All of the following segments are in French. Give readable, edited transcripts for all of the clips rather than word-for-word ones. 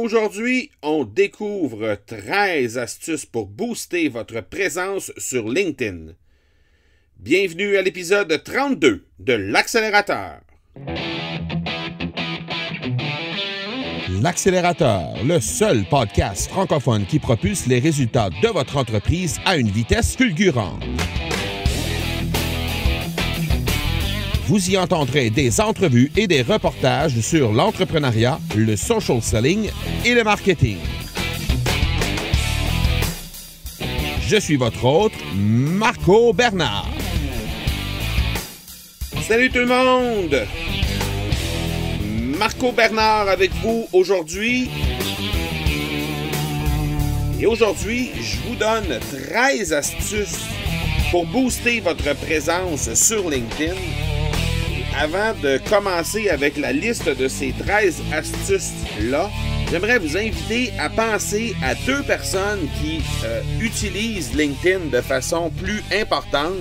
Aujourd'hui, on découvre 13 astuces pour booster votre présence sur LinkedIn. Bienvenue à l'épisode 32 de l'Accélérateur. L'Accélérateur, le seul podcast francophone qui propulse les résultats de votre entreprise à une vitesse fulgurante. Vous y entendrez des entrevues et des reportages sur l'entrepreneuriat, le social selling et le marketing. Je suis votre hôte, Marco Bernard. Salut tout le monde! Marco Bernard avec vous aujourd'hui. Et aujourd'hui, je vous donne 13 astuces pour booster votre présence sur LinkedIn. Avant de commencer avec la liste de ces 13 astuces-là, j'aimerais vous inviter à penser à 2 personnes qui utilisent LinkedIn de façon plus importante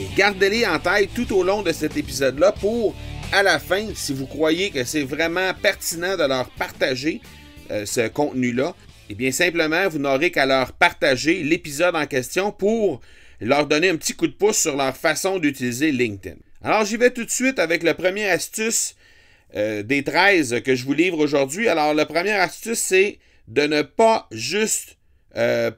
et gardez-les en tête tout au long de cet épisode-là pour, à la fin, si vous croyez que c'est vraiment pertinent de leur partager ce contenu-là, eh bien simplement, vous n'aurez qu'à leur partager l'épisode en question pour leur donner un petit coup de pouce sur leur façon d'utiliser LinkedIn. Alors, j'y vais tout de suite avec la première astuce des 13 que je vous livre aujourd'hui. Alors, la première astuce, c'est de ne pas juste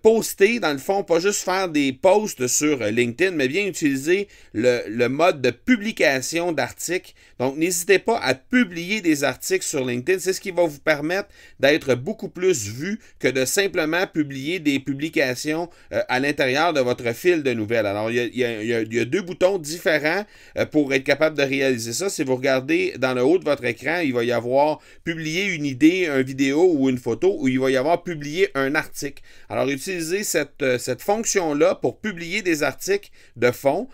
poster, dans le fond, pas juste faire des posts sur LinkedIn, mais bien utiliser le mode de publication d'articles. Donc, n'hésitez pas à publier des articles sur LinkedIn. C'est ce qui va vous permettre d'être beaucoup plus vu que de simplement publier des publications à l'intérieur de votre fil de nouvelles. Alors, il y a 2 boutons différents pour être capable de réaliser ça. Si vous regardez dans le haut de votre écran, il va y avoir publier une idée, une vidéo ou une photo, ou il va y avoir publier un article. Alors, utilisez cette fonction-là pour publier des articles de fond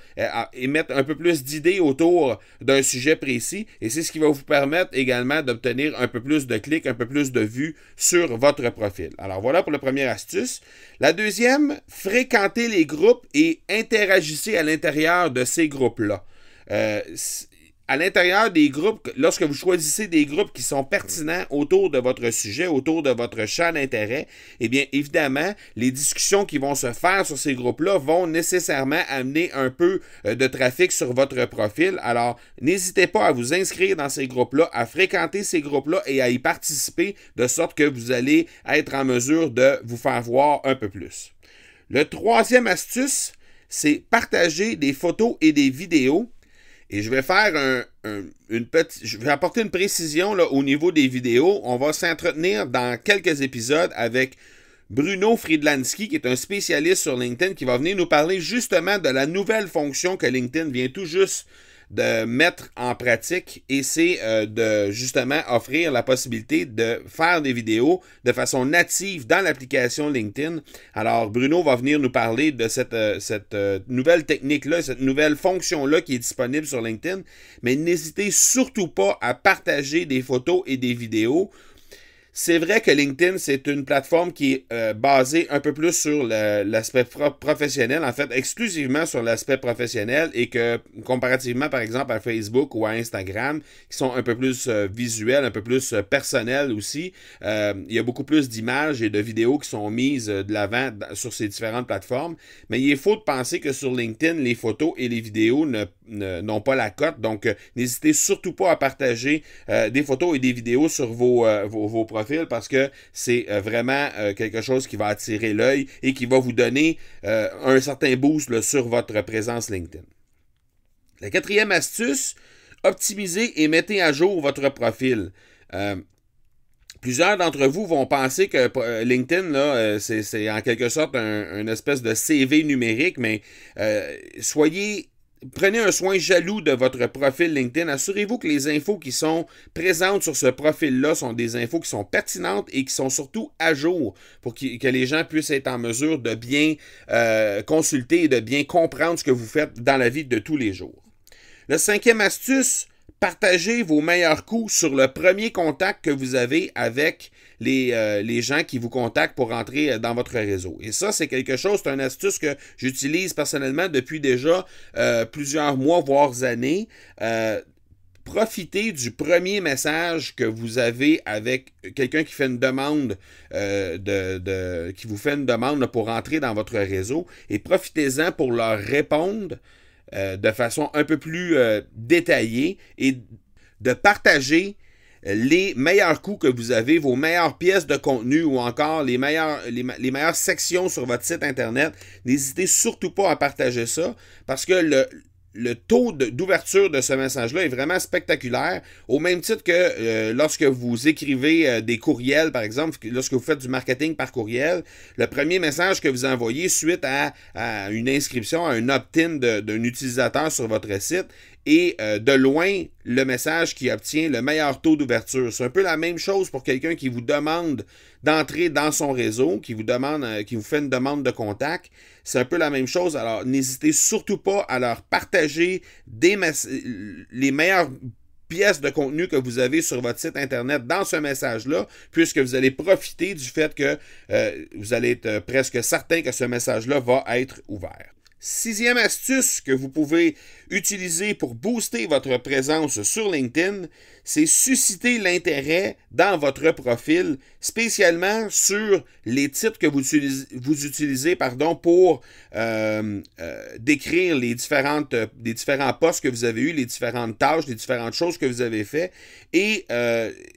et mettre un peu plus d'idées autour d'un sujet précis. Et c'est ce qui va vous permettre également d'obtenir un peu plus de clics, un peu plus de vues sur votre profil. Alors, voilà pour la première astuce. La deuxième, fréquentez les groupes et interagissez à l'intérieur de ces groupes-là. À l'intérieur des groupes, lorsque vous choisissez des groupes qui sont pertinents autour de votre sujet, autour de votre champ d'intérêt, eh bien, évidemment, les discussions qui vont se faire sur ces groupes-là vont nécessairement amener un peu de trafic sur votre profil. Alors, n'hésitez pas à vous inscrire dans ces groupes-là, à fréquenter ces groupes-là et à y participer de sorte que vous allez être en mesure de vous faire voir un peu plus. Le troisième astuce, c'est partager des photos et des vidéos. Et je vais faire je vais apporter une précision là, au niveau des vidéos. On va s'entretenir dans quelques épisodes avec Bruno Friedlanski, qui est un spécialiste sur LinkedIn, qui va venir nous parler justement de la nouvelle fonction que LinkedIn vient tout juste de mettre en pratique, et c'est de justement offrir la possibilité de faire des vidéos de façon native dans l'application LinkedIn. Alors Bruno va venir nous parler de cette nouvelle technique-là, cette nouvelle fonction-là qui est disponible sur LinkedIn, mais n'hésitez surtout pas à partager des photos et des vidéos. C'est vrai que LinkedIn, c'est une plateforme qui est basée un peu plus sur l'aspect professionnel, en fait, exclusivement sur l'aspect professionnel, et que, comparativement, par exemple, à Facebook ou à Instagram, qui sont un peu plus visuels, un peu plus personnels aussi, il y a beaucoup plus d'images et de vidéos qui sont mises de l'avant sur ces différentes plateformes, mais il est faux de penser que sur LinkedIn, les photos et les vidéos n'ont pas la cote, donc n'hésitez surtout pas à partager des photos et des vidéos sur vos profils, parce que c'est vraiment quelque chose qui va attirer l'œil et qui va vous donner un certain boost là, sur votre présence LinkedIn. La 4e astuce, optimisez et mettez à jour votre profil. Plusieurs d'entre vous vont penser que LinkedIn, là, c'est en quelque sorte une espèce de CV numérique, mais prenez un soin jaloux de votre profil LinkedIn. Assurez-vous que les infos qui sont présentes sur ce profil-là sont des infos qui sont pertinentes et qui sont surtout à jour pour que les gens puissent être en mesure de bien consulter et de bien comprendre ce que vous faites dans la vie de tous les jours. La 5e astuce, partagez vos meilleurs coups sur le premier contact que vous avez avec les gens qui vous contactent pour rentrer dans votre réseau. Et ça, c'est quelque chose, c'est une astuce que j'utilise personnellement depuis déjà plusieurs mois, voire années. profitez du premier message que vous avez avec quelqu'un qui fait une demande, qui vous fait une demande pour entrer dans votre réseau, et profitez-en pour leur répondre de façon un peu plus détaillée et de partager les meilleurs coups que vous avez, vos meilleures pièces de contenu ou encore les meilleures sections sur votre site Internet. N'hésitez surtout pas à partager ça parce que le taux d'ouverture de ce message-là est vraiment spectaculaire, au même titre que lorsque vous écrivez des courriels, par exemple, lorsque vous faites du marketing par courriel, le premier message que vous envoyez suite à une inscription, à un opt-in d'un utilisateur sur votre site, et de loin, le message qui obtient le meilleur taux d'ouverture. C'est un peu la même chose pour quelqu'un qui vous demande d'entrer dans son réseau, qui vous fait une demande de contact. C'est un peu la même chose. Alors, n'hésitez surtout pas à leur partager les meilleures pièces de contenu que vous avez sur votre site Internet dans ce message-là, puisque vous allez profiter du fait que vous allez être presque certain que ce message-là va être ouvert. 6e astuce que vous pouvez utiliser pour booster votre présence sur LinkedIn, c'est susciter l'intérêt dans votre profil, spécialement sur les titres que vous utilisez pour décrire les différents posts que vous avez eus, les différentes tâches, les différentes choses que vous avez fait. Et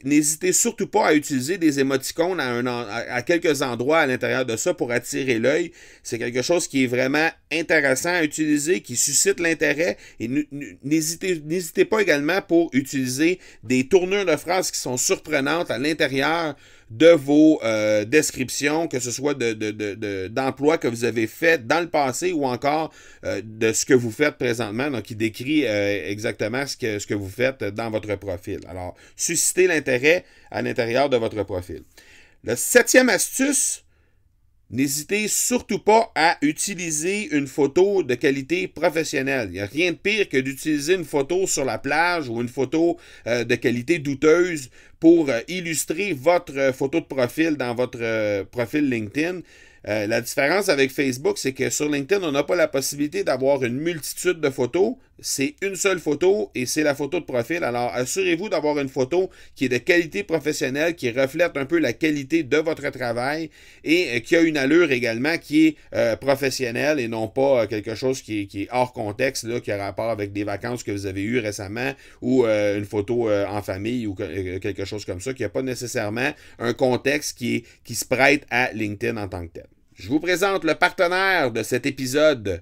n'hésitez surtout pas à utiliser des émoticônes à quelques endroits à l'intérieur de ça pour attirer l'œil. C'est quelque chose qui est vraiment intéressant à utiliser, qui suscite l'intérêt. Et n'hésitez pas également pour utiliser des tournures de phrases qui sont surprenantes à l'intérieur de vos descriptions, que ce soit d'emplois que vous avez fait dans le passé ou encore de ce que vous faites présentement, donc qui décrit exactement ce que vous faites dans votre profil. Alors, suscitez l'intérêt à l'intérieur de votre profil. Le 7e astuce, n'hésitez surtout pas à utiliser une photo de qualité professionnelle. Il n'y a rien de pire que d'utiliser une photo sur la plage ou une photo de qualité douteuse pour illustrer votre photo de profil dans votre profil LinkedIn. La différence avec Facebook, c'est que sur LinkedIn, on n'a pas la possibilité d'avoir une multitude de photos. C'est une seule photo et c'est la photo de profil. Alors, assurez-vous d'avoir une photo qui est de qualité professionnelle, qui reflète un peu la qualité de votre travail et qui a une allure également qui est professionnelle et non pas quelque chose qui est hors contexte, là, qui a rapport avec des vacances que vous avez eues récemment ou une photo en famille ou quelque chose comme ça, qui n'a pas nécessairement un contexte qui se prête à LinkedIn en tant que tel. Je vous présente le partenaire de cet épisode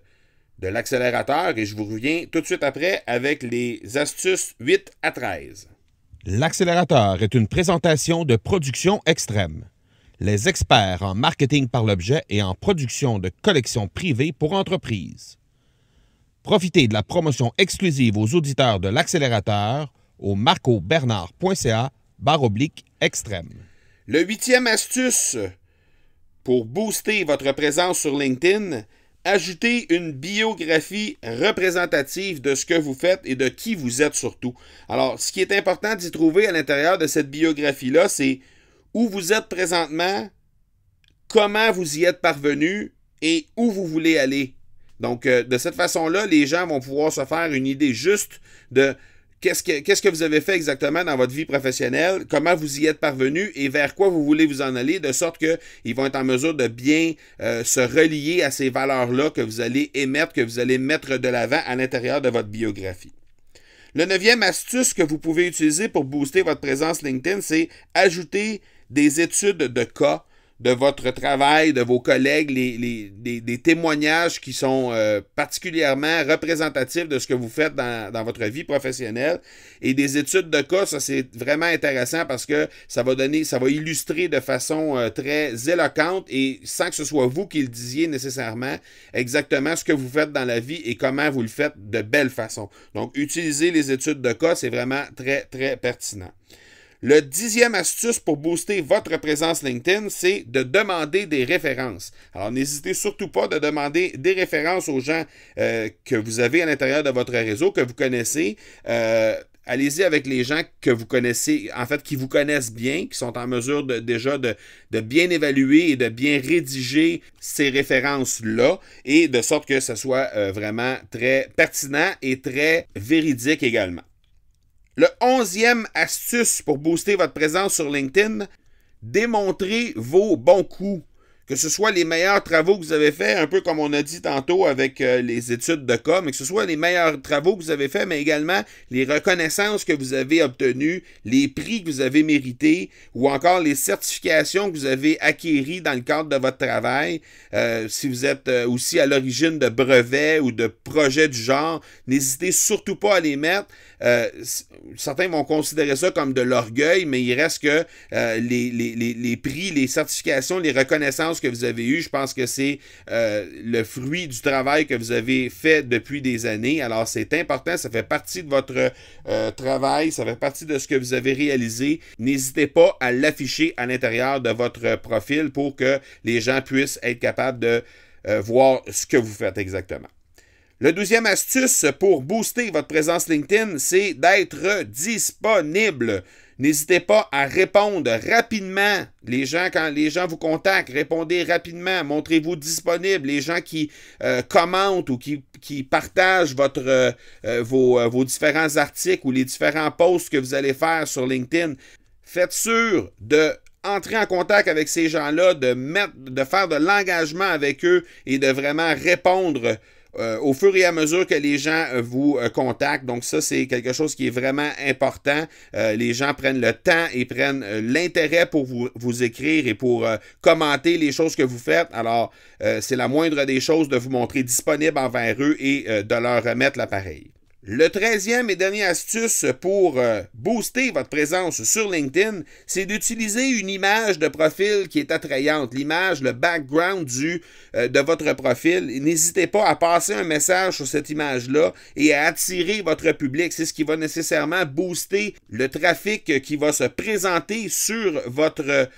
de l'accélérateur et je vous reviens tout de suite après avec les astuces 8 à 13. L'accélérateur est une présentation de Production Extrême, les experts en marketing par l'objet et en production de collections privées pour entreprises. Profitez de la promotion exclusive aux auditeurs de l'accélérateur au marcobernard.ca/extrême. Le 8e astuce pour booster votre présence sur LinkedIn, ajoutez une biographie représentative de ce que vous faites et de qui vous êtes surtout. Alors, ce qui est important d'y trouver à l'intérieur de cette biographie-là, c'est où vous êtes présentement, comment vous y êtes parvenu et où vous voulez aller. Donc, de cette façon-là, les gens vont pouvoir se faire une idée juste de qu'est-ce que vous avez fait exactement dans votre vie professionnelle, comment vous y êtes parvenu et vers quoi vous voulez vous en aller, de sorte qu'ils vont être en mesure de bien se relier à ces valeurs-là que vous allez émettre, que vous allez mettre de l'avant à l'intérieur de votre biographie. Le 9e astuce que vous pouvez utiliser pour booster votre présence LinkedIn, c'est ajouter des études de cas de votre travail, de vos collègues, des témoignages qui sont particulièrement représentatifs de ce que vous faites dans votre vie professionnelle. Et des études de cas, ça c'est vraiment intéressant parce que ça va illustrer de façon très éloquente et sans que ce soit vous qui le disiez nécessairement exactement ce que vous faites dans la vie et comment vous le faites de belle façon. Donc, utiliser les études de cas, c'est vraiment très, très pertinent. Le 10e astuce pour booster votre présence LinkedIn, c'est de demander des références. Alors, n'hésitez surtout pas de demander des références aux gens que vous avez à l'intérieur de votre réseau, que vous connaissez. Allez-y avec les gens que vous connaissez, en fait, qui vous connaissent bien, qui sont en mesure déjà de bien évaluer et de bien rédiger ces références-là, et de sorte que ce soit vraiment très pertinent et très véridique également. Le 11e astuce pour booster votre présence sur LinkedIn, démontrez vos bons coups. Que ce soit les meilleurs travaux que vous avez faits, un peu comme on a dit tantôt avec les études de cas, mais que ce soit les meilleurs travaux que vous avez faits, mais également les reconnaissances que vous avez obtenues, les prix que vous avez mérités, ou encore les certifications que vous avez acquéries dans le cadre de votre travail. Si vous êtes aussi à l'origine de brevets ou de projets du genre, n'hésitez surtout pas à les mettre. Certains vont considérer ça comme de l'orgueil, mais il reste que les prix, les certifications, les reconnaissances que vous avez eues, je pense que c'est le fruit du travail que vous avez fait depuis des années. Alors, c'est important, ça fait partie de votre travail, ça fait partie de ce que vous avez réalisé. N'hésitez pas à l'afficher à l'intérieur de votre profil pour que les gens puissent être capables de voir ce que vous faites exactement. Le 12e astuce pour booster votre présence LinkedIn, c'est d'être disponible. N'hésitez pas à répondre rapidement. Quand les gens vous contactent, répondez rapidement. Montrez-vous disponible. Les gens qui commentent ou qui partagent vos différents articles ou les différents posts que vous allez faire sur LinkedIn, faites sûr de entrer en contact avec ces gens-là, de faire de l'engagement avec eux et de vraiment répondre au fur et à mesure que les gens vous contactent. Donc ça, c'est quelque chose qui est vraiment important. Les gens prennent le temps et prennent l'intérêt pour vous écrire et pour commenter les choses que vous faites. Alors, c'est la moindre des choses de vous montrer disponible envers eux et de leur remettre l'appareil. Le 13e et dernier astuce pour booster votre présence sur LinkedIn, c'est d'utiliser une image de profil qui est attrayante. L'image, le background de votre profil. N'hésitez pas à passer un message sur cette image-là et à attirer votre public. C'est ce qui va nécessairement booster le trafic qui va se présenter sur votre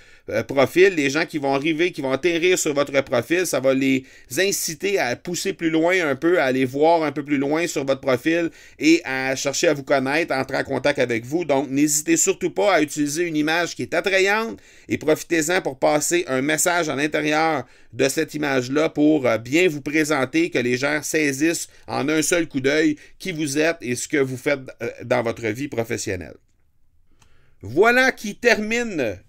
profil. Les gens qui vont arriver, qui vont atterrir sur votre profil, ça va les inciter à pousser plus loin un peu, à aller voir un peu plus loin sur votre profil et à chercher à vous connaître, à entrer en contact avec vous. Donc, n'hésitez surtout pas à utiliser une image qui est attrayante et profitez-en pour passer un message à l'intérieur de cette image-là pour bien vous présenter, que les gens saisissent en un seul coup d'œil qui vous êtes et ce que vous faites dans votre vie professionnelle. Voilà qui termine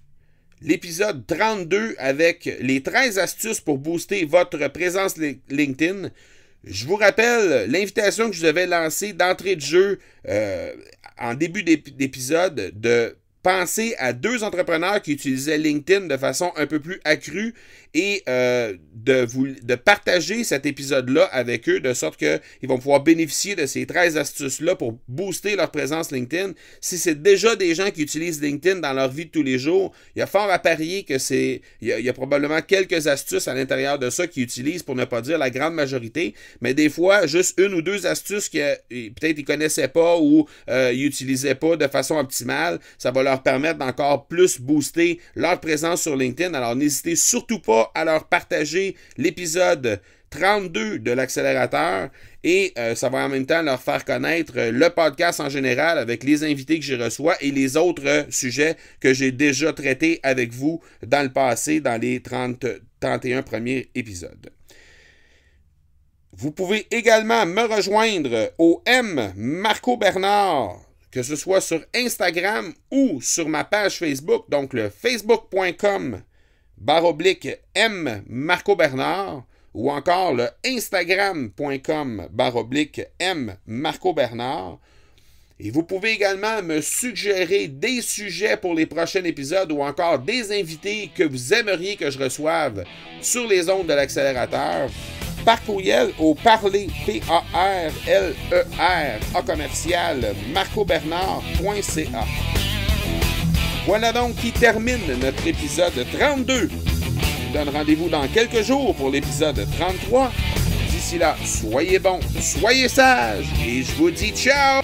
l'épisode 32 avec les 13 astuces pour booster votre présence LinkedIn. Je vous rappelle l'invitation que je vous avais lancée d'entrée de jeu en début d'épisode de penser à 2 entrepreneurs qui utilisaient LinkedIn de façon un peu plus accrue et de partager cet épisode-là avec eux de sorte qu'ils vont pouvoir bénéficier de ces 13 astuces-là pour booster leur présence LinkedIn. Si c'est déjà des gens qui utilisent LinkedIn dans leur vie de tous les jours, il y a fort à parier que il y a probablement quelques astuces à l'intérieur de ça qu'ils utilisent, pour ne pas dire la grande majorité, mais des fois, juste 1 ou 2 astuces que peut-être ils connaissaient pas ou ils n'utilisaient pas de façon optimale, ça va leur permettre d'encore plus booster leur présence sur LinkedIn. Alors, n'hésitez surtout pas à leur partager l'épisode 32 de l'accélérateur et ça va en même temps leur faire connaître le podcast en général avec les invités que j'y reçois et les autres sujets que j'ai déjà traités avec vous dans le passé dans les 31 premiers épisodes. Vous pouvez également me rejoindre au M Marco Bernard, que ce soit sur Instagram ou sur ma page Facebook, donc le facebook.com/M Marco Bernard ou encore le instagram.com/M Marco Bernard. Et vous pouvez également me suggérer des sujets pour les prochains épisodes ou encore des invités que vous aimeriez que je reçoive sur les ondes de l'accélérateur par courriel au parler, PARLER, @marcobernard.ca. Voilà donc qui termine notre épisode 32. Je vous donne rendez-vous dans quelques jours pour l'épisode 33. D'ici là, soyez bons, soyez sages et je vous dis ciao!